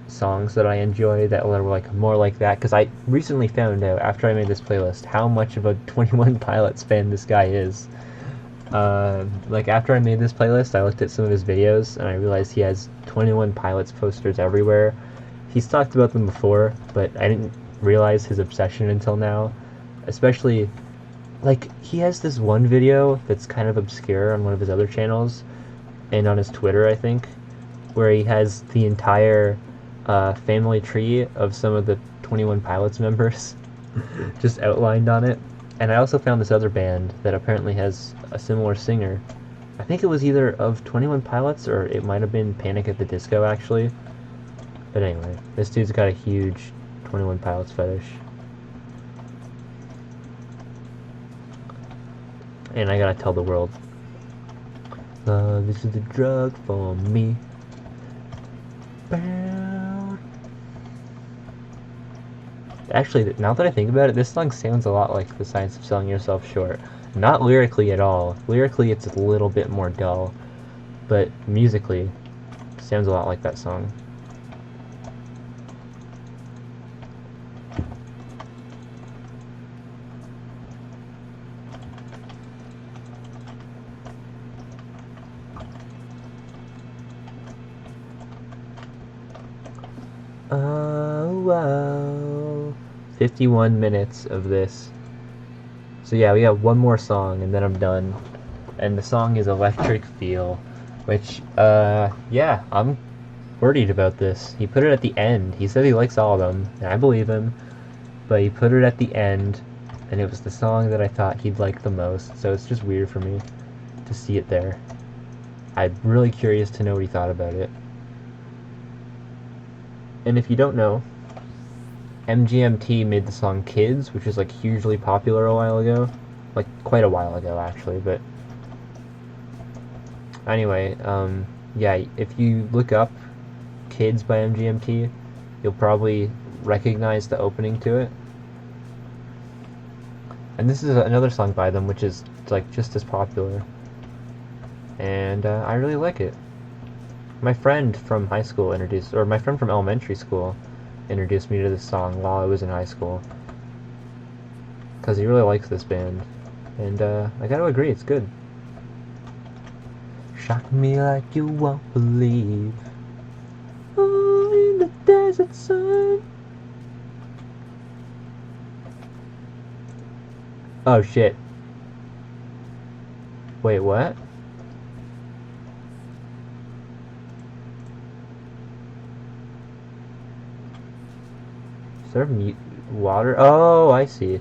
songs that I enjoy that were like more like that, because I recently found out after I made this playlist how much of a 21 Pilots fan this guy is. Like after I made this playlist, I looked at some of his videos and I realized he has 21 Pilots posters everywhere. He's talked about them before, but I didn't realize his obsession until now. Especially, like, he has this one video that's kind of obscure on one of his other channels, and on his Twitter, I think, where he has the entire family tree of some of the 21 Pilots members just outlined on it. And I also found this other band that apparently has a similar singer. I think it was either of 21 Pilots or it might have been Panic at the Disco, actually. But anyway, this dude's got a huge 21 Pilots fetish. And I gotta tell the world. Love is the drug for me. Actually, now that I think about it, this song sounds a lot like The Science of Selling Yourself Short. Not lyrically at all. Lyrically, it's a little bit more dull. But musically, it sounds a lot like that song. Oh, wow. 51 minutes of this. So yeah, we got one more song and then I'm done. And the song is Electric Feel, which, yeah, I'm worried about this. He put it at the end. He said he likes all of them, and I believe him. But he put it at the end, and it was the song that I thought he'd like the most, so it's just weird for me to see it there. I'm really curious to know what he thought about it. And if you don't know, MGMT made the song Kids, which was like hugely popular a while ago. Like quite a while ago actually, but anyway, yeah, if you look up Kids by MGMT, you'll probably recognize the opening to it. And this is another song by them which is like just as popular. And I really like it. My friend from high school my friend from elementary school introduced me to this song while I was in high school. Because he really likes this band. And I gotta agree, it's good. Shock me like you won't believe. Oh, in the desert sun. Oh shit. Wait, what? Is there water? Oh, I see.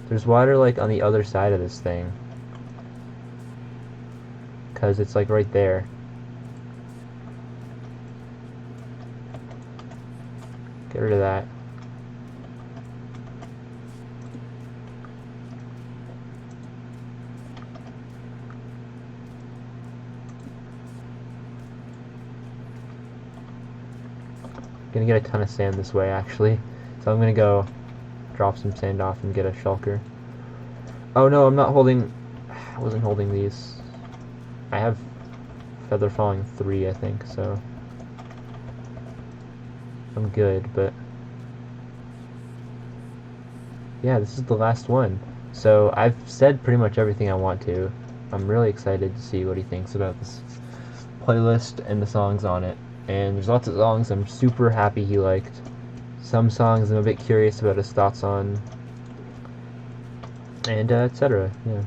There's water like on the other side of this thing. Because it's like right there. Get rid of that. Gonna get a ton of sand this way actually. So I'm gonna go drop some sand off and get a shulker. Oh no, I'm not holding... I wasn't holding these. I have Feather Falling 3, I think, so I'm good, but yeah, this is the last one. So I've said pretty much everything I want to. I'm really excited to see what he thinks about this playlist and the songs on it. And there's lots of songs I'm super happy he liked. Some songs I'm a bit curious about his thoughts on, and etc. Yeah.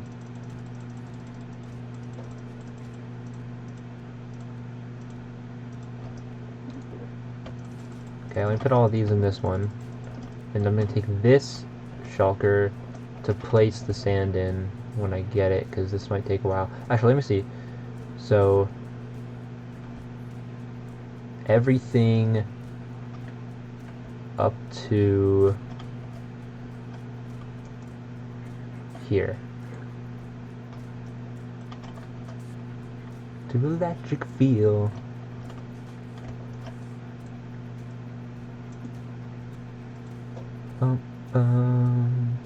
Okay, let me put all of these in this one, and I'm gonna take this shulker to place the sand in when I get it, because this might take a while. Actually, let me see. So everything up to here. To electric feel. Bum, bum.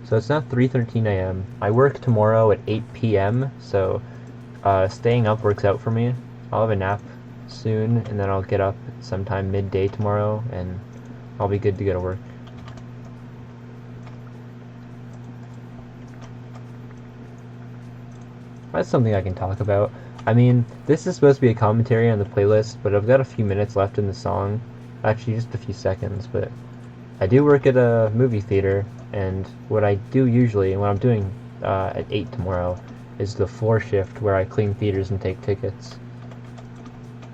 So it's now 3:13 a.m. I work tomorrow at 8 p.m. So staying up works out for me. I'll have a nap soon, and then I'll get up sometime midday tomorrow, and I'll be good to go to work. That's something I can talk about. I mean, this is supposed to be a commentary on the playlist, but I've got a few minutes left in the song. Actually, just a few seconds, but I do work at a movie theater, and what I do usually, and what I'm doing at 8 tomorrow, is the floor shift where I clean theaters and take tickets.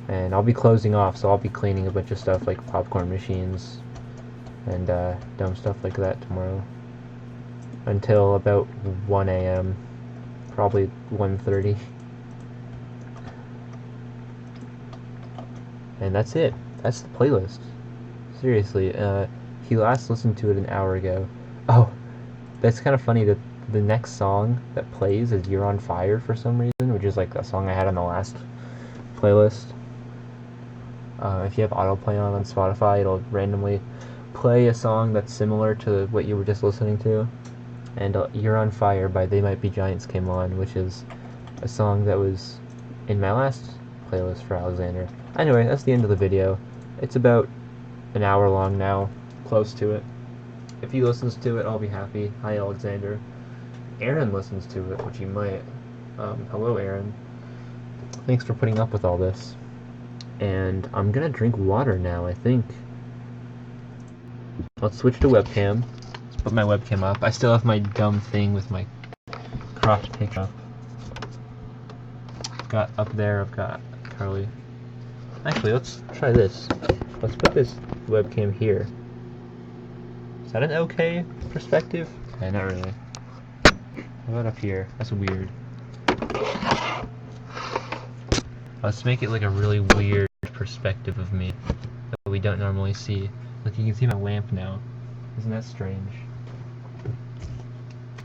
And I'll be closing off, so I'll be cleaning a bunch of stuff like popcorn machines and dumb stuff like that tomorrow. Until about 1 a.m. Probably 1:30. And that's it. That's the playlist. Seriously, he last listened to it an hour ago. Oh, that's kind of funny that the next song that plays is You're on Fire for some reason, which is like a song I had on the last playlist. If you have autoplay on Spotify, it'll randomly play a song that's similar to what you were just listening to. And You're on Fire by They Might Be Giants came on, which is a song that was in my last playlist for Alexander. Anyway, that's the end of the video. It's about an hour long now, close to it. If he listens to it, I'll be happy. Hi, Alexander. Aaron listens to it, which he might. Hello, Aaron. Thanks for putting up with all this. And I'm gonna drink water now, I think. Let's switch to webcam. Let's put my webcam up. I still have my dumb thing with my cropped picture up. Got up there, I've got Carly. Actually, let's try this. Let's put this webcam here. Is that an okay perspective? Okay, not really. How about up here? That's weird. Let's make it like a really weird perspective of me that we don't normally see. Look, you can see my lamp now. Isn't that strange?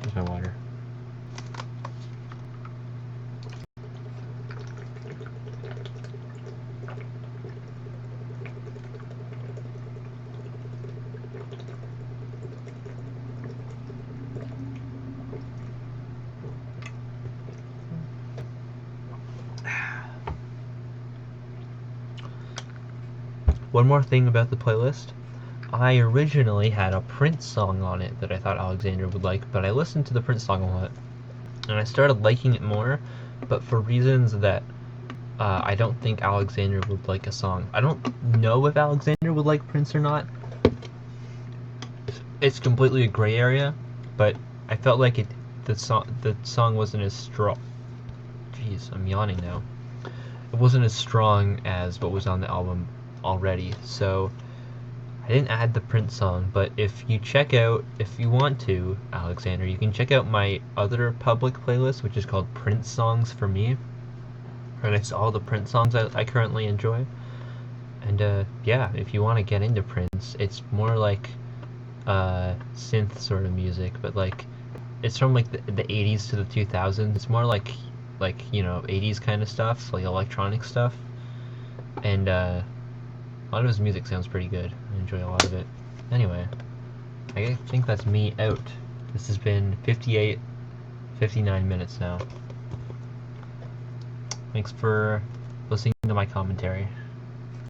There's my water. One more thing about the playlist. I originally had a Prince song on it that I thought Alexander would like, but I listened to the Prince song a lot, and I started liking it more, but for reasons that I don't think Alexander would like a song. I don't know if Alexander would like Prince or not. It's completely a gray area, but I felt like the song wasn't as strong. Jeez, I'm yawning now. It wasn't as strong as what was on the album already, so I didn't add the Prince song. But if you want to, Alexander, you can check out my other public playlist, which is called Prince Songs for Me, and it's all the Prince songs I currently enjoy. And yeah, if you want to get into Prince, it's more like synth sort of music, but like it's from like the 80s to the 2000s. It's more like 80s kind of stuff, like electronic stuff, and a lot of his music sounds pretty good. I enjoy a lot of it. Anyway, I think that's me out. This has been 58, 59 minutes now. Thanks for listening to my commentary.